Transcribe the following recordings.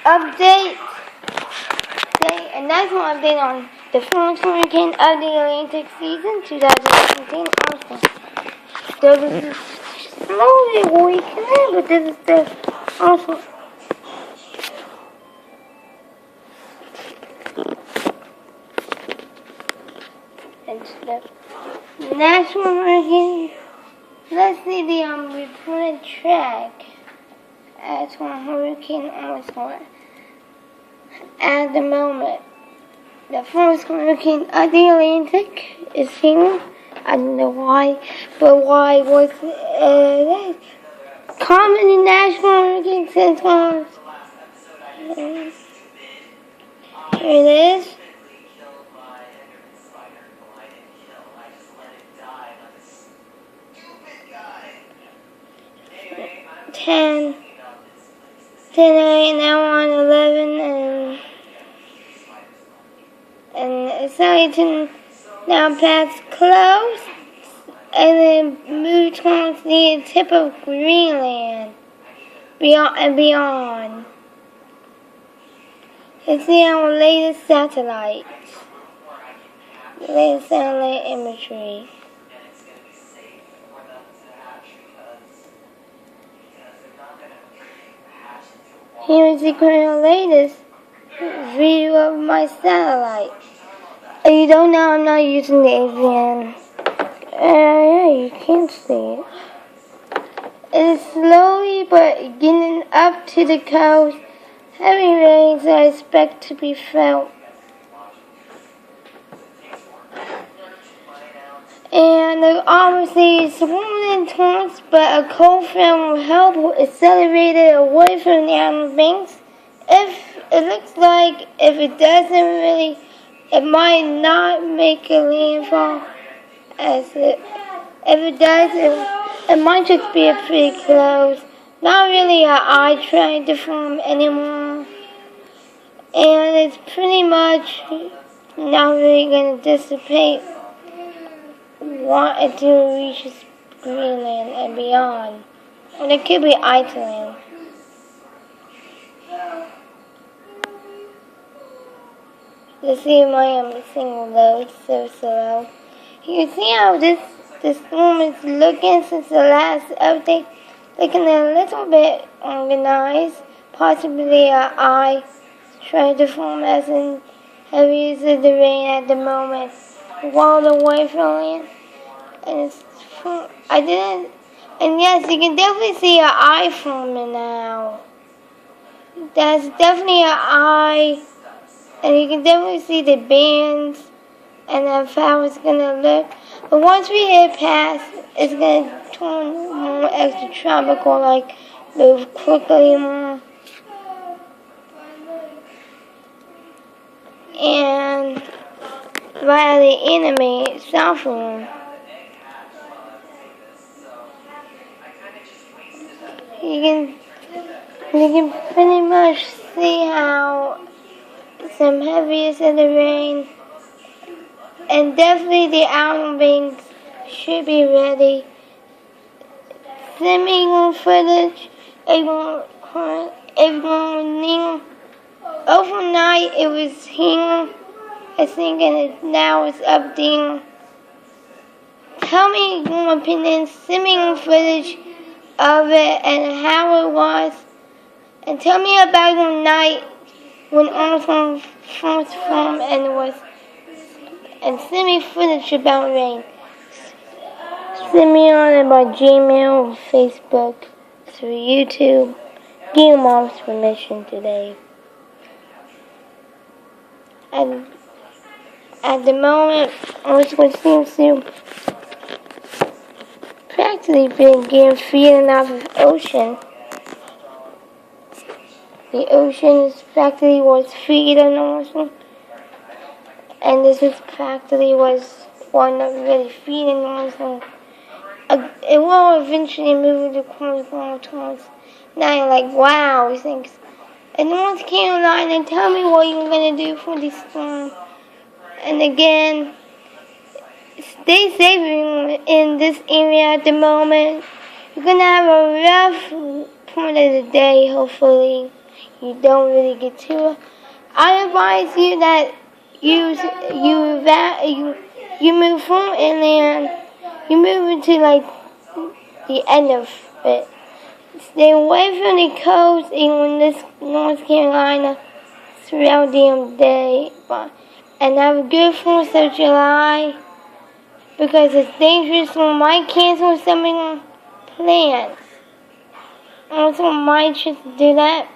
update. A national update on the Florence Hurricane of the Atlantic season 2017 article. This is slowly weakening, but this is the article. And the National Hurricane. Let's see the reported track as one hurricane onslaught. At the moment, the first hurricane of the Atlantic is here. I don't know why, but why was it common in national hurricane systems? Here it is. 10, 8, now on 11, and it's starting to now pass close, and then move towards the tip of Greenland, beyond. It's our latest satellite imagery. Here is the current latest view of my satellite. You don't know I'm not using the AVN. Yeah, you can't see it. It is slowly but getting up to the coast. Heavy rains are expected to be felt. And obviously it's warm and torrents, but a cold front will help accelerate it away from the island banks. If it looks like if it doesn't really, it might not make a landfall. If it does, it might just be a pretty close. Not really an eye trying to form anymore. And it's pretty much not really going to dissipate until it reaches Greenland and beyond. And it could be Iceland. Let's see my single load so slow. You can see how this storm is looking since the last update. Looking a little bit organized. Possibly an eye trying to form as in heavy as the rain at the moment. While the away from land. And yes, you can definitely see an eye forming now. That's definitely an eye. And you can definitely see the bands and how it's going to look. But once we hit past, it's going to turn more extra tropical, like move quickly more. And via the enemy southward. You can pretty much see how some heaviest in the rain, and definitely the island banks should be ready. Sending footage, overnight it was here, I think, and now it's up there. Tell me your opinion, send me footage of it and how it was, and tell me about your night when Armstrong first formed and send me footage about rain. Send me on it by Gmail, Facebook, through YouTube. Give your mom's permission today. And at the moment, Armstrong seems to practically been feeding off of ocean. The ocean is practically was feeding on Armstrong. And this is practically was one not really feeding Armstrong. It will eventually move the corner towards. Now you're like, wow, he thinks. And North Carolina, tell me what you're going to do for this storm. And again, stay safe in this area at the moment. You're going to have a rough part of the day, hopefully. you don't really get to. I advise you that you move from inland, you move into like the end of it. Stay away from the coast in this North Carolina throughout the day, and have a good 4th of July, because it's dangerous. We might cancel some plans. Also might just do that.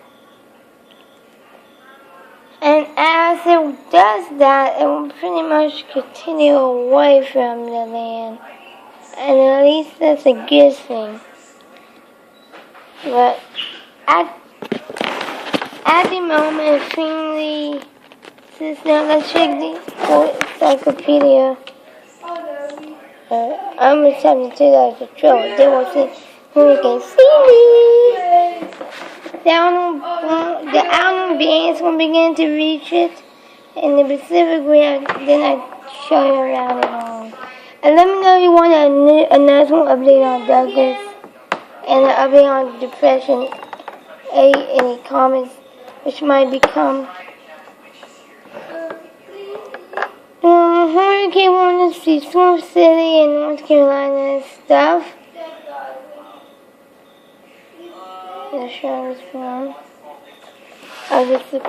And as it does that, it will pretty much continue away from the land. And at least that's a good thing. But at the moment, Finley says, now let's check the encyclopedia. I'm going to tell you the trouble. They will say, who can see me? The outer bands will begin to reach it. In the Pacific, then I show you around it all. And let me know if you want another update on Douglas and an update on Depression 8, any comments which might become. Hurricane warnings for Storm City and North Carolina and stuff. The show is wrong. I'll just see.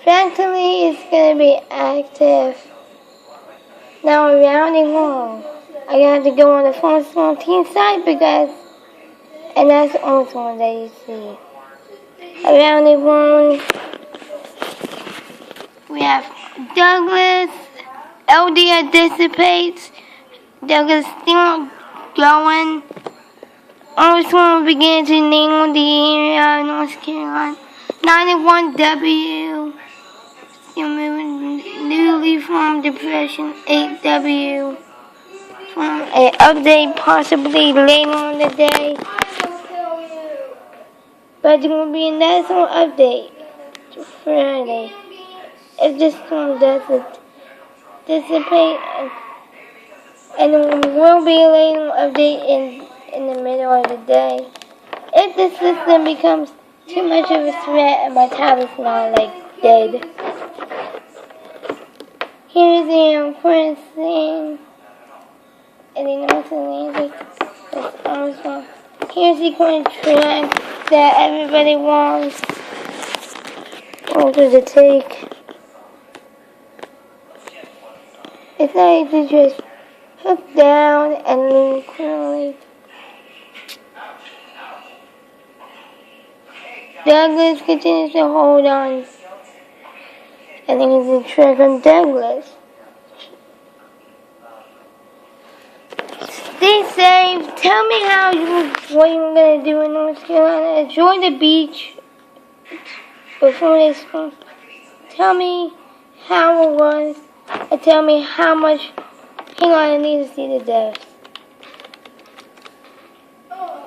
Factory is going to be active. Now around the world. I got to go on the Force 14 site because, and that's the only one that you see. Around the world, we have Douglas. LDA dissipates. Douglas still going. Also will begin to name the area of North Carolina. 91W. Still moving newly formed Depression 8W. From an update possibly later on the day. But there will be a national update to Friday. If this storm doesn't dissipate, and there will be a later update in the middle of the day. If the system becomes too much of a threat and my tablet's not like dead. Here's the important thing. And the North Atlantic. That's almost wrong. Here's the current track that everybody wants. What does it take? It's not easy to just hook down and lean clearly. Douglas continues to hold on. I think it's a track on Douglas. Stay safe. Tell me what you're going to do in North Carolina. Enjoy the beach before they storm. Tell me how it was. And tell me how much. Hang on, I need to see the deaths.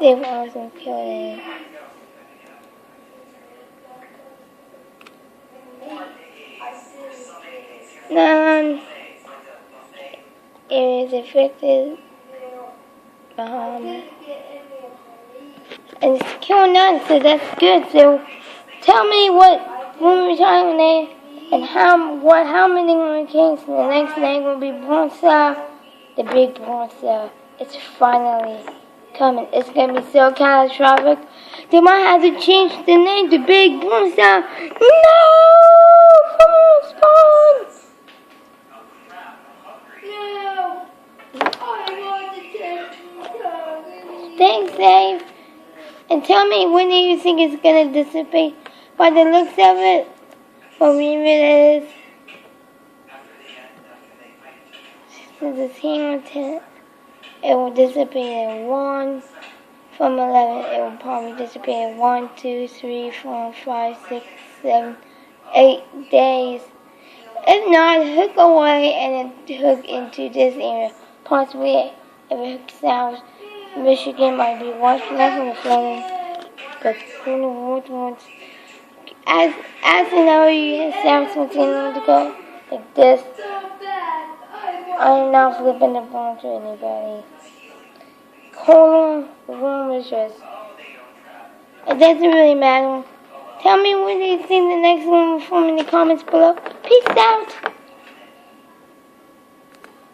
They've also killed it. It is affected and it's killing none, so that's good. So tell me when we're talking there, and how many hurricanes. The next name will be Bronxa, the big Bronxa. It's finally coming. It's gonna be so catastrophic. They might have to change the name to Big Bronxa. No! Come on, spawn! Stay safe. And tell me, when do you think it's going to dissipate? By the looks of it, or whatever it is. Since it's Hamilton, it will dissipate in 1. From 11, it will probably dissipate in 1, 2, 3, 4, 5, 6, 7, 8 days. If not, hook away and then hook into this area. Possibly, if it hooks south, Michigan might be watching us on the flooding. But who knows what? As I know, you have South North Carolina to go like this. I'm not flipping the phone to anybody. Call them. The room is yours. It doesn't really matter. Tell me what you think the next one from in the comments below. Peace out.